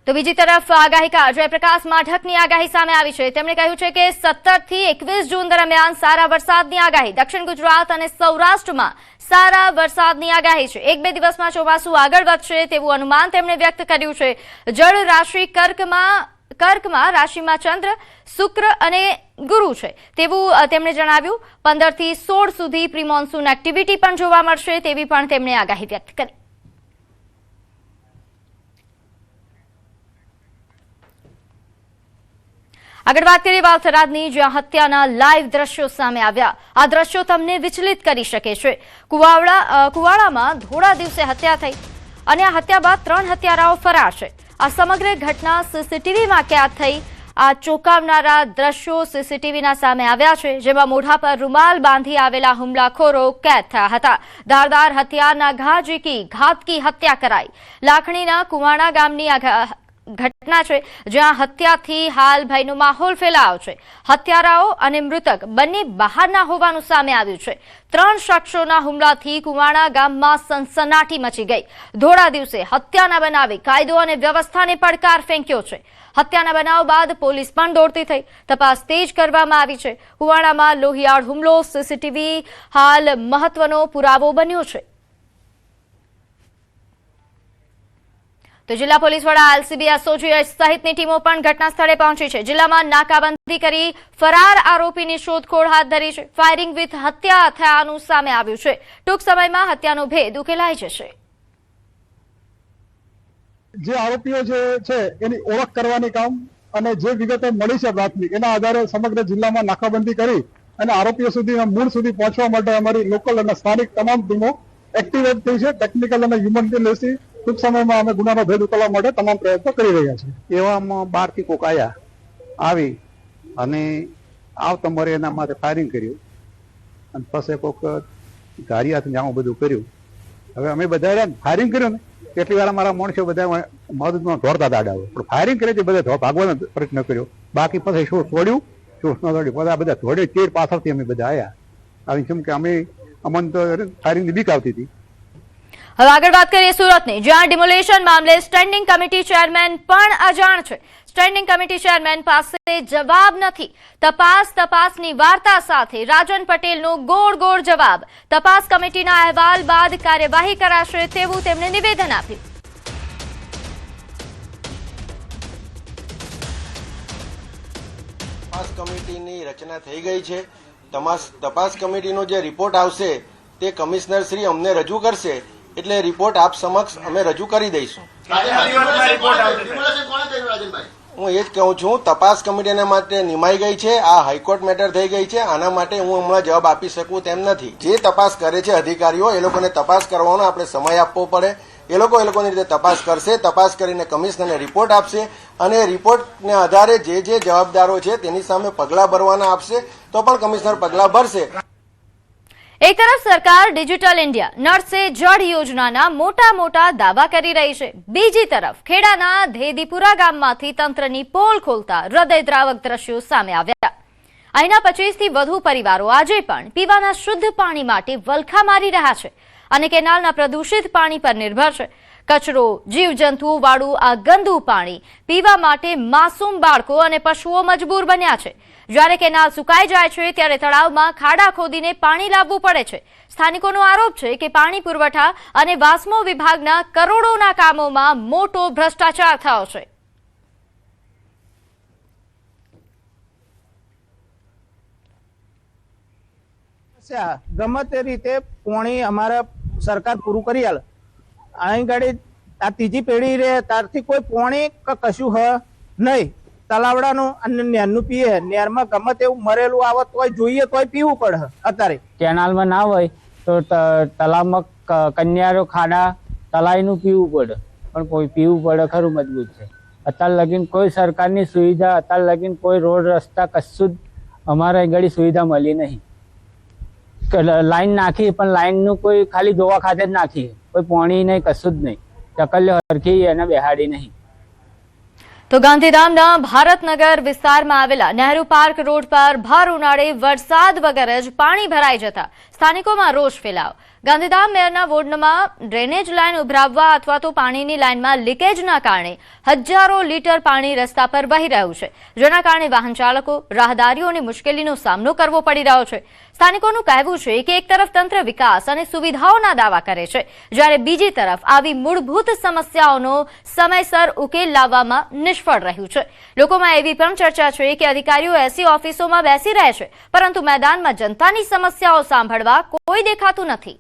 તો બીજી તરફ આગાહીકાર જયપ્રકાશ માઢકની આગાહી સામે આવી છે। તેમણે કહ્યું છે કે 17 થી 21 જૂન દરમિયાન સારા વરસાદની આગાહી। દક્ષિણ ગુજરાત અને સૌરાષ્ટ્રમાં સારા વરસાદની આગાહી છે। એક બે દિવસમાં ચોમાસું આગળ વધશે તેવું અનુમાન તેમણે વ્યક્ત કર્યું છે। જળ રાશિ કર્કમાં રાશિમાં ચંદ્ર, શુક્ર અને ગુરુ છે તેવું તેમણે જણાવ્યું। 15 થી 16 સુધી પ્રી મોન્સૂન એક્ટિવિટી પણ જોવા મળશે તેવી પણ તેમણે આગાહી વ્યક્ત કરી। આગળ વાત કરીએ વાવથરાદની, જ્યાં હત્યાના લાઈવ દ્રશ્યો સામે આવ્યા। આ દ્રશ્યો તમને વિચલિત કરી શકે છે। કુવાડામાં ધોળા દિવસે હત્યા થઈ અને આ હત્યા બાદ 3 હત્યારાઓ ફરાર છે। આ સમગ્ર ઘટના સીસીટીવીમાં કેદ થઈ। આ ચોંકાવનારા દ્રશ્યો સીસીટીવીના સામે આવ્યા છે, જેમાં મોઢા પર રૂમાલ બાંધી આવેલા હુમલાખોરો કેદ થયા હતા। ધારદાર હથિયારના ઘા ઝીકી ઘાતકી હત્યા કરાઈ। લાખણીના કુવાણા ગામની ઘટના છે, જ્યાં હત્યાથી હાલ ભયનો માહોલ ફેલાયો છે। હત્યારાઓ અને મૃતક બંને બહારના હોવાનું સામે આવ્યું છે। 3 શખ્સોના હુમલાથી કુવાણા ગામમાં સનસનાટી મચી ગઈ। ધોળા દિવસે હત્યાના બનાવે કાયદો અને વ્યવસ્થાને પડકાર ફેંક્યો છે। હત્યાના બનાવ બાદ પોલીસ પણ દોડતી થઈ તપાસ તેજ કરવામાં આવી છે। કુવાણામાં લોહિયાળ હુમલો સીસીટીવી હાલ મહત્વનો પુરાવો બન્યો છે। તો જિલ્લા પોલીસ વડા એલસીબી, એસઓજી સહિતની ટીમો પણ ઘટના સ્થળે પહોંચી છે। જિલ્લામાં નાકાબંધી કરી ફરાર આરોપીની શોધખોળ હાથ ધરી છે। ફાયરિંગ વિથ હત્યા થયાનું સામે આવ્યું છે। ટૂંક સમયમાં હત્યાનો ભેદ ઉકેલાઈ જશે। જે આરોપીઓ છે એની ઓળખ કરવાની કામ અને જે વિગતો મળી છે પ્રાથમિક, એના આધારે સમગ્ર જિલ્લામાં નાકાબંધી કરી અને આરોપીઓ સુધી મૂળ સુધી પહોંચવા માટે અમારી લોકલ અને સ્થાનિક તમામ ટીમો એક્ટિવેટ થઈ છે। ટેકનિકલ અને હ્યુમન ઇન્ટેલિજન્સથી ટૂંક સમયમાં અમે ગુનાનો ભેદ ઉકેલવા માટે તમામ પ્રયત્નો કરી રહ્યા છીએ। એવામાં 12 થી કોક આવી અને આવતા મરે એના માટે ફાયરિંગ કર્યું અને પછી કોક ધારિયાથી જાણું બધું કર્યું। હવે અમે બધા ફાયરિંગ કર્યું ને એટલી વાર અમારા માણસો બધા મદદમાં દોડતા દાડા પણ ફાયરિંગ કરે છે બધા ભાગવાનો પ્રયત્ન કર્યો। બાકી પછી શું છોડ્યું, શું ન છોડ્યું, બધા દોડ્યો ચેડ પાછળથી અમે બધા આવ્યા। આવી કેમ કે અમે અમને તો ફાયરિંગની બીક આવતી હતી। હવે આગળ વાત કરીએ સુરતની, જ્યાં ડિમોલેશન મામલે સ્ટેન્ડિંગ કમિટી ચેરમેન પણ અજાણ છે। સ્ટેન્ડિંગ કમિટી ચેરમેન પાસે જવાબ નથી। તપાસની વાર્તા સાથે રાજન પટેલનો ગોળ જવાબ। તપાસ કમિટીના અહેવાલ બાદ કાર્યવાહી કરાશે તેવું તેમણે નિવેદન આપ્યું। તપાસ કમિટીની રચના થઈ ગઈ છે। તપાસ કમિટીનો જે રિપોર્ટ આવશે તે કમિશનર શ્રી અમને રજૂ કરશે, એટલે રિપોર્ટ આપ સમક્ષ અમે રજૂ કરી દઈશું। હું એ જ કહું છું, તપાસ કમિટીના માટે નિમાઈ ગઈ છે। આ હાઈકોર્ટ મેટર થઈ ગઈ છે। આના માટે હું હમણાં જવાબ આપી શકું તેમ નથી। જે તપાસ કરે છે અધિકારીઓ, એ લોકોને તપાસ કરવાનો આપણે સમય આપવો પડે। એ લોકોની રીતે તપાસ કરશે। તપાસ કરીને કમિશનરને રિપોર્ટ આપશે અને રિપોર્ટને આધારે જે જવાબદારો છે તેની સામે પગલાં ભરવાના આપશે તો પણ કમિશનર પગલાં ભરશે। એક તરફ સરકાર ડિજિટલ ઇન્ડિયા, નળ સે જળ યોજનાના મોટા દાવા કરી રહી છે। બીજી તરફ ખેડાના ધેદીપુરા ગામમાંથી તંત્રની પોલ ખોલતા હૃદયદ્રાવક દ્રશ્યો સામે આવ્યા। અહીંના 25 થી વધુ પરિવારો આજે પણ પીવાના શુદ્ધ પાણી માટે વલખા મારી રહ્યા છે અને કેનાલના પ્રદૂષિત પાણી પર નિર્ભર છે। કચરો, જીવજંતુઓ વાળું આ ગંદુ પાણી પીવા માટે માસૂમ બાળકો અને પશુઓ મજબૂર બન્યા છે। જ્યારે કેનાલ સુકાઈ જાય છે ત્યારે તળાવમાં ખાડા ખોદીને પાણી લાવવું પડે છે। સ્થાનિકોનો આરોપ છે કે પાણી પુરવઠા અને વાસ્મો વિભાગના કરોડોના કામોમાં મોટો ભ્રષ્ટાચાર થયો છે। ગમે તે રીતે પાણી અમારે સરકાર પૂરું કરી આલે। અહીં ગાડી આ ત્રીજી પેઢી રે ત્યારથી કોઈ પાણી કશું હ નહીં। તલાવડાનું અને નેરનું પીએ, નેરમાં ગમે તેવું મરેલું આવે તોય જોઈએ તોય પીવું પડે। અત્યારે કેનાલમાં ના હોય તો તલાવમાં કન્યારો ખાડા તલાઈનું પીવું પડે, પણ કોઈ પીવું પડે ખરું મજબૂત છે। અત્યાર લગીન કોઈ સરકારની સુવિધા, અત્યાર લગીન કોઈ રોડ રસ્તા કશું જ અમારે આગળ સુવિધા મળી નહીં। લાઈન નાખી પણ લાઈનનું કોઈ ખાલી દોવા ખાતે જ નાખી, કોઈ પાણી નહીં, કશું જ નહીં। ટકલ્યો હરખી એને બેહાડી નહીં। તો ગાંધીધામના ભારતનગર વિસ્તારમાં આવેલા નહેરુ પાર્ક રોડ પર ભર ઉનાળે વરસાદ વગર જ પાણી ભરાઈ જતા સ્થાનિકોમાં રોષ ફેલાયો। ગાંધીધામ મેયરના વોર્ડમાં ડ્રેનેજ લાઇન ઉભરાવવા અથવા તો પાણીની લાઇનમાં લીકેજના કારણે હજારો લીટર પાણી રસ્તા પર વહી રહ્યું છે, જેના કારણે વાહન ચાલકો, રાહદારીઓને મુશ્કેલીનો સામનો કરવો પડી રહ્યો છે. સ્થાનિકોનું કહેવું છે કે એક તરફ તંત્ર વિકાસ અને સુવિધાઓના દાવા કરે છે, જ્યારે બીજી તરફ આવી મૂળભૂત સમસ્યાઓનો સમયસર ઉકેલ લાવવામાં નિષ્ફળ રહ્યું છે. લોકોમાં એવી પણ ચર્ચા છે કે અધિકારીઓ એસી ઓફિસોમાં બેસી રહે છે, પરંતુ મેદાનમાં જનતાની સમસ્યાઓ સાંભળવા કોઈ દેખાતું નથી.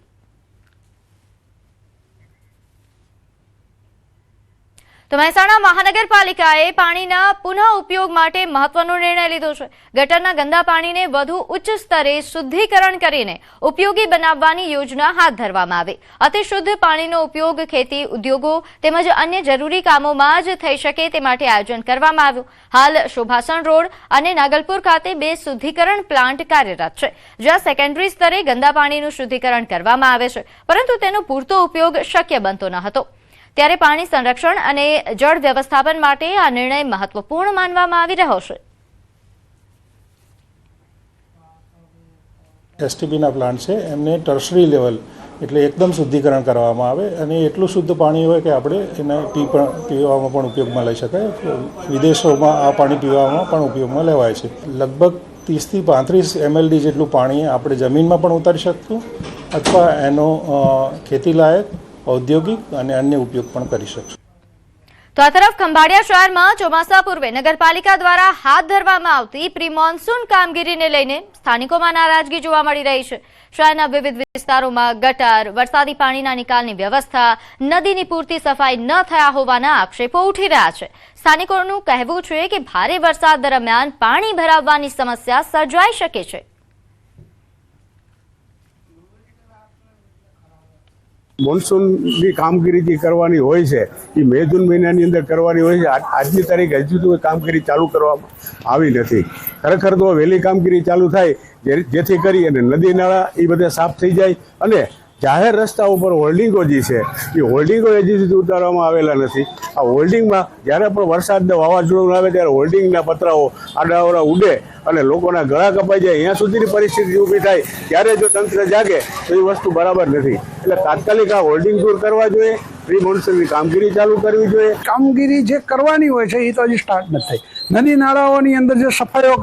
તો મહેસાણા મહાનગરપાલિકાએ પાણીના પુનઃ ઉપયોગ માટે મહત્વનો નિર્ણય લીધો છે. ગટરના ગંદા પાણીને વધુ ઉચ્ચ સ્તરે શુદ્ધિકરણ કરીને ઉપયોગી બનાવવાની યોજના હાથ ધરવામાં આવી. અતિ શુદ્ધ પાણીનો ઉપયોગ ખેતી, ઉદ્યોગો તેમજ અન્ય જરૂરી કામોમાં જ થઈ શકે તે માટે આયોજન કરવામાં આવ્યું. હાલ શોભાસણ રોડ અને નાગલપુર ખાતે 2 શુદ્ધિકરણ પ્લાન્ટ કાર્યરત છે, જ્યાં સેકન્ડરી સ્તરે ગંદા પાણીનું શુદ્ધિકરણ કરવામાં આવે છે, પરંતુ તેનો પૂરતો ઉપયોગ શક્ય બનતો ન હતો. ત્યારે પાણી સંરક્ષણ અને જળ વ્યવસ્થાપન માટે આ નિર્ણય મહત્વપૂર્ણ માનવામાં આવી રહ્યો છે. એસટીપીના પ્લાન્ટ છે એમને ટર્શરી લેવલ એટલે એકદમ શુદ્ધિકરણ કરવામાં આવે અને એટલું શુદ્ધ પાણી હોય કે આપણે એને પીવામાં પણ ઉપયોગમાં લઈ શકાય. વિદેશોમાં આ પાણી પીવામાં પણ ઉપયોગમાં લેવાય છે. લગભગ 30 થી 35 mld જેટલું પાણી આપણે જમીનમાં પણ ઉતારી શકશું અથવા એનો ખેતીલાયક, ઔદ્યોગિક અને અન્ય ઉપયોગ પણ કરી શકશું. તો આ તરફ ખંભાળિયા શહેરમાં ચોમાસા પૂર્વે નગરપાલિકા દ્વારા હાથ ધરવામાં આવતી પ્રી મોન્સૂન કામગીરીને લઈને સ્થાનિકોમાં નારાજગી જોવા મળી રહી છે. શહેરના વિવિધ વિસ્તારોમાં ગટર, વરસાદી પાણીના નિકાલની વ્યવસ્થા, નદીની પૂરતી સફાઈ ન થયા હોવાના આક્ષેપો ઉઠી રહ્યા છે. સ્થાનિકોનું કહેવું છે કે ભારે વરસાદ દરમિયાન પાણી ભરાવવાની સમસ્યા સર્જાઈ શકે છે. મોન્સૂનની કામગીરી જે કરવાની હોય છે એ મે જૂન મહિનાની અંદર કરવાની હોય છે. આજની તારીખ હજુ તો કામગીરી ચાલુ કરવામાં આવી નથી. ખરેખર તો વહેલી કામગીરી ચાલુ થાય જેથી કરી અને નદી નાળા એ બધા સાફ થઈ જાય અને જાહેર રસ્તા ઉપર હોલ્ડિંગો જે છે એ હોલ્ડિંગો હજી સુધી ઉતારવામાં આવેલા નથી. આ હોલ્ડિંગમાં જ્યારે પણ વરસાદના વાવાઝોડું આવે ત્યારે હોલ્ડિંગના પતરાઓ આડાઅવળા ઉડે અને લોકોના ગળા કપાઈ જાય, અહીંયા સુધીની પરિસ્થિતિ ઊભી થાય ત્યારે જો તંત્ર જાગે તો એ વસ્તુ બરાબર નથી. એટલે તાત્કાલિક આ હોલ્ડિંગ દૂર કરવા જોઈએ, પ્રી મોન્સૂનની કામગીરી ચાલુ કરવી જોઈએ. કામગીરી જે કરવાની હોય છે એ તો હજી સ્ટાર્ટ નથી થઈ. નદી નાળાઓની અંદર જે સફાઈઓ